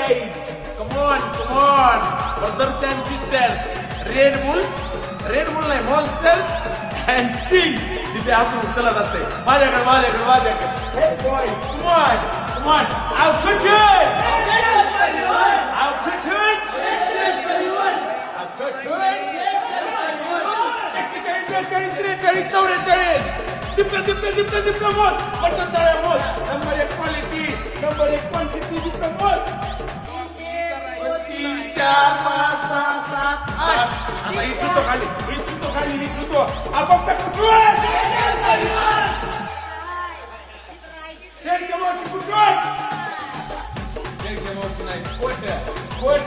guys. Come on. Brothers and sisters. Red Bull नाही Monsters and Sting. तिथे असं चलत असते. माझ्याकडे. Hey boys, come on. I'll cut it. Diploma मोल बटन तळ्या मोल number 1 quality number 1 quantity diploma मोल 3 4 5 6 7 8 आता इथून खाली आपण कुठून शेर के मोठी नाही खोट